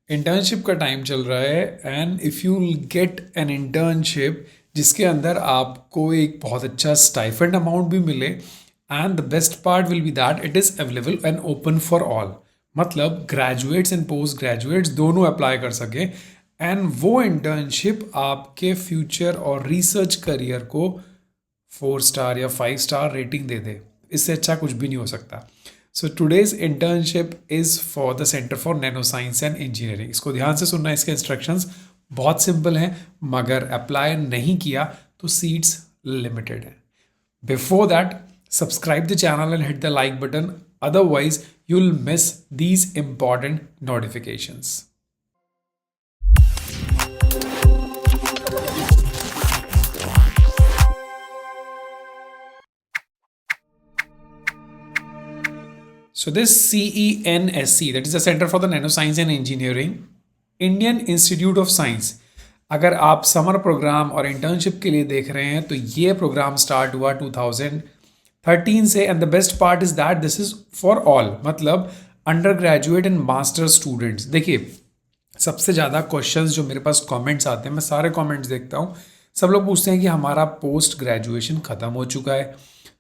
Internship का time चल रहा है and if you get an internship जिसके अंदर आपको एक बहुत अच्छा स्टाइफंड अमाउंट भी मिले and the best part will be that it is available and open for all, मतलब ग्रेजुएट्स एंड पोस्ट ग्रेजुएट्स दोनों अप्लाई कर सके एंड वो इंटर्नशिप आपके फ्यूचर और रिसर्च करियर को 4 स्टार या 5 स्टार रेटिंग दे दे। इससे अच्छा कुछ भी नहीं हो सकता। So today's internship is for the centre for nano science and engineering. इसको ध्यान से सुनना, इसके इंस्ट्रक्शंस बहुत सिंपल हैं, मगर अप्लाई नहीं किया तो सीट्स लिमिटेड है। Before that, subscribe the channel and hit the like button, otherwise you will miss these important notifications. So this CENSC, that is the Center for the Nanoscience and Engineering, Indian institute of science, अगर आप summer programme और internship के लिए देख रहे हैं तो ये प्रोग्राम स्टार्ट हुआ 2013 से and the best part is that this is for all, मतलब undergraduate and master students. देखिए, सबसे ज़्यादा क्वेश्चंस जो मेरे पास कमेंट्स आते हैं, मैं सारे कमेंट्स देखता हूँ, सब लोग पूछते हैं कि हमारा पोस्ट ग्रेजुएशन ख़त्म हो चुका है,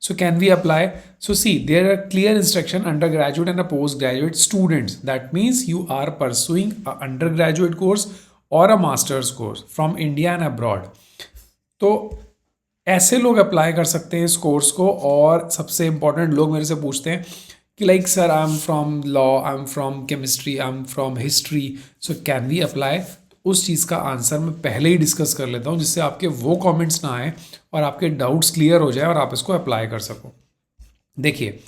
so can we apply? So see, there are clear instruction undergraduate and a postgraduate students. That means you are pursuing a undergraduate course or a master's course from India and abroad. तो ऐसे लोग apply कर सकते हैं इस course को। और सबसे इम्पोर्टेंट, लोग मेरे से पूछते हैं कि like sir I am from law, I am from chemistry, I am from history, so can we apply? उस चीज़ का आंसर मैं पहले ही डिस्कस कर लेता हूँ, जिससे आपके वो कमेंट्स ना आए और आपके डाउट्स क्लियर हो जाए और आप इसको अप्लाई कर सको। देखिए,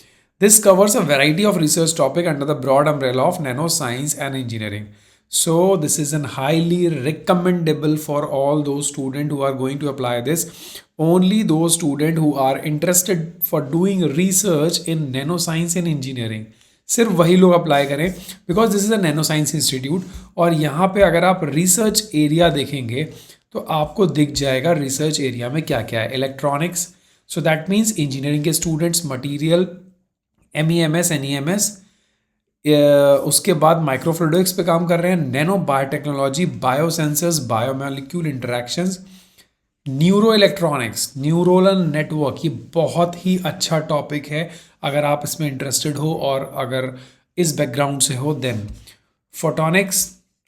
this covers a variety of research topic under the broad umbrella of nano science and engineering. So this is an highly recommendable for all those students who are going to apply this. Only those students who are interested for doing research in nanoscience and engineering, सिर्फ वही लोग apply करें, because this is a nano science institute. और यहाँ पे अगर आप research area देखेंगे तो आपको दिख जाएगा रिसर्च एरिया में क्या क्या है। Electronics, so that means engineering के स्टूडेंट्स मटीरियल, MEMS, NEMS, उसके बाद माइक्रोफ्लूइडिक्स पे काम कर रहे हैं, nano biotechnology, biosensors, biomolecule interactions, neuro electronics, neuronal network, ये बहुत ही अच्छा टॉपिक है अगर आप इसमें इंटरेस्टेड हो और अगर इस बैकग्राउंड से हो। Then photonics,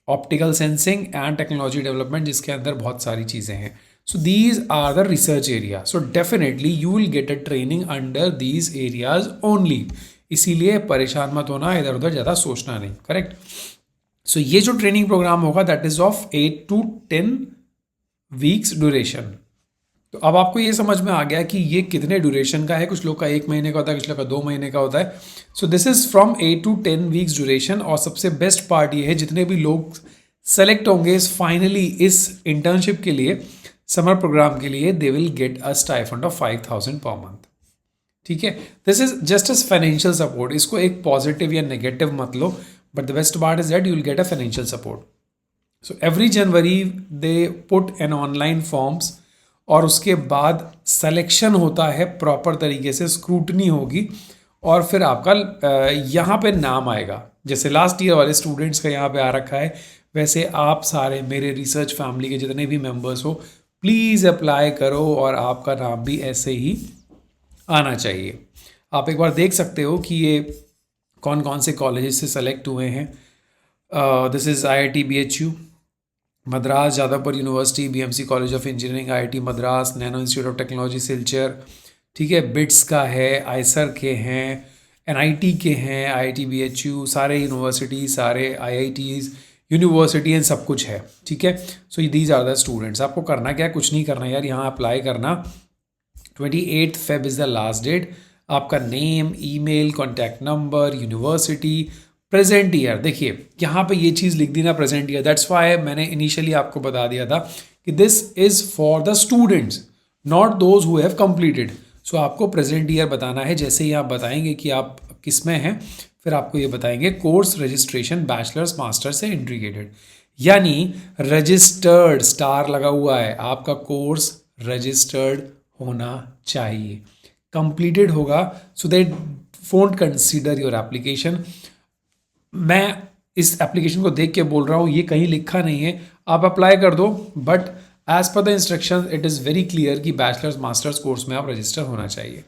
optical sensing and technology development, जिसके अंदर बहुत सारी चीज़ें हैं। So these are the research area. So definitely you will get a training under these areas only. इसीलिए परेशान मत होना, इधर उधर ज़्यादा सोचना नहीं, करेक्ट। सो ये जो ट्रेनिंग प्रोग्राम होगा that is of 8 to 10 weeks duration. तो अब आपको ये समझ में आ गया कि ये कितने ड्यूरेशन का है। कुछ लोग का 1 महीने का होता है, कुछ लोग का 2 महीने का होता है। So this is from 8 to 10 weeks duration. और सबसे बेस्ट पार्ट ये है, जितने भी लोग सेलेक्ट होंगे इस फाइनली इस इंटर्नशिप के लिए, समर प्रोग्राम के लिए, they will get a stipend of 5,000 per month. ठीक है, this is just as financial support. इसको एक पॉजिटिव या नेगेटिव मत लो, but the best part is that you will get a financial support. So every January they put an online forms और उसके बाद सिलेक्शन होता है प्रॉपर तरीके से, स्क्रूटनी होगी और फिर आपका यहाँ पे नाम आएगा। जैसे लास्ट ईयर वाले स्टूडेंट्स का यहाँ पे आ रखा है, वैसे आप सारे मेरे रिसर्च फैमिली के जितने भी मेंबर्स हो, प्लीज़ अप्लाई करो और आपका नाम भी ऐसे ही आना चाहिए। आप एक बार देख सकते हो कि ये कौन कौन से कॉलेजेस से सेलेक्ट हुए हैं। This is IIT BHU, Madras Jadavpur university, BMC college of engineering, IIT Madras, nano institute of technology Silchar, ठीक है, बिट्स का है, आइसर के हैं, NIT के हैं, IIT BHU, सारे यूनिवर्सिटी, सारे IITs यूनिवर्सिटी एंड सब कुछ है। ठीक है, so these are the students. आपको करना क्या है, कुछ नहीं करना यार, यहाँ अप्लाई करना। 28 Feb is the last date. आपका name, email, contact number, university, present year. देखिए यहाँ पे ये चीज़ लिख दी ना, प्रेजेंट ईयर, दैट्स वाई मैंने इनिशियली आपको बता दिया था कि this is for the students, not those who have completed. So आपको प्रेजेंट ईयर बताना है। जैसे ही आप बताएंगे कि आप किस में हैं, फिर आपको ये बताएंगे कोर्स रजिस्ट्रेशन बैचलर्स मास्टर से इंटीग्रेटेड, यानी रजिस्टर्ड, स्टार लगा हुआ है, आपका कोर्स रजिस्टर्ड होना चाहिए, कंप्लीटेड होगा, so that won't consider your application. मैं इस एप्लीकेशन को देख के बोल रहा हूँ, ये कहीं लिखा नहीं है, आप अप्लाई कर दो, but as per the instruction it is very clear कि बैचलर्स मास्टर्स कोर्स में आप रजिस्टर होना चाहिए।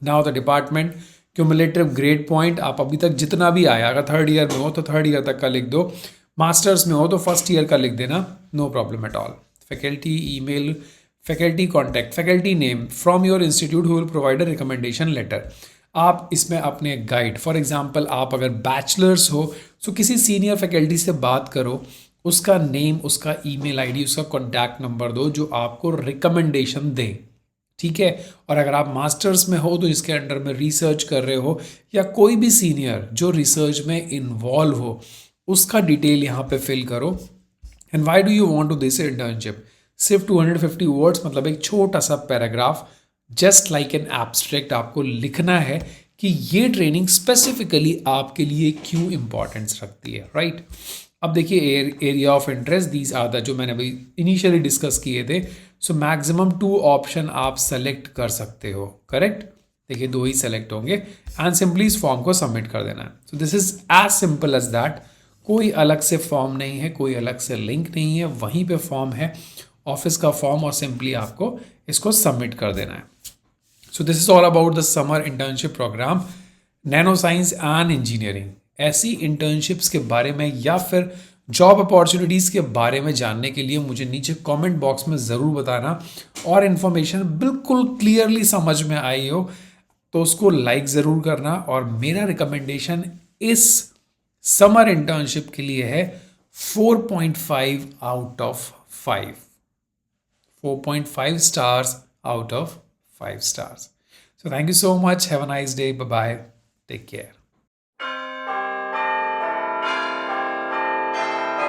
Now the department, cumulative grade point, आप अभी तक जितना भी आया, अगर थर्ड ईयर में हो तो थर्ड ईयर तक का लिख दो, मास्टर्स में हो तो फर्स्ट ईयर का लिख देना, no problem at all. Faculty email, faculty contact, faculty name from your institute who will provide a recommendation letter. आप इसमें अपने गाइड, फॉर एग्जांपल आप अगर बैचलर्स हो तो किसी सीनियर फैकल्टी से बात करो, उसका नेम, उसका ईमेल आईडी, उसका कॉन्टैक्ट नंबर दो जो आपको रिकमेंडेशन दे, ठीक है। और अगर आप मास्टर्स में हो तो इसके अंडर में रिसर्च कर रहे हो या कोई भी सीनियर जो रिसर्च में इन्वॉल्व हो, उसका डिटेल यहाँ पे फिल करो। And why do you want to this internship, सिर्फ 250 वर्ड्स, मतलब एक छोटा सा paragraph, just like an abstract आपको लिखना है कि ये ट्रेनिंग स्पेसिफिकली आपके लिए क्यों इंपॉर्टेंस रखती है, राइट। अब देखिए area of interest, these are the, जो मैंने अभी इनिशियली डिस्कस किए थे। सो मैक्सिमम 2 ऑप्शन आप सेलेक्ट कर सकते हो, करेक्ट। देखिए 2 ही सेलेक्ट होंगे एंड सिंपली इस फॉर्म को सबमिट कर देना है। So this is as simple as that. कोई अलग से फॉर्म नहीं है, कोई अलग से लिंक नहीं है, वहीं पे फॉर्म है, ऑफिस का फॉर्म, और सिंपली आपको इसको सबमिट कर देना है। So this is all about the summer internship program nano science and engineering. ऐसी इंटर्नशिप्स के बारे में या फिर जॉब अपॉर्चुनिटीज़ के बारे में जानने के लिए मुझे नीचे कमेंट बॉक्स में ज़रूर बताना, और इन्फॉर्मेशन बिल्कुल क्लियरली समझ में आई हो तो उसको लाइक ज़रूर करना। और मेरा रिकमेंडेशन इस समर इंटर्नशिप के लिए है 4.5 out of 5, 4.5 stars out of 5 stars. So thank you so much. Have a nice day. Bye bye. Take care.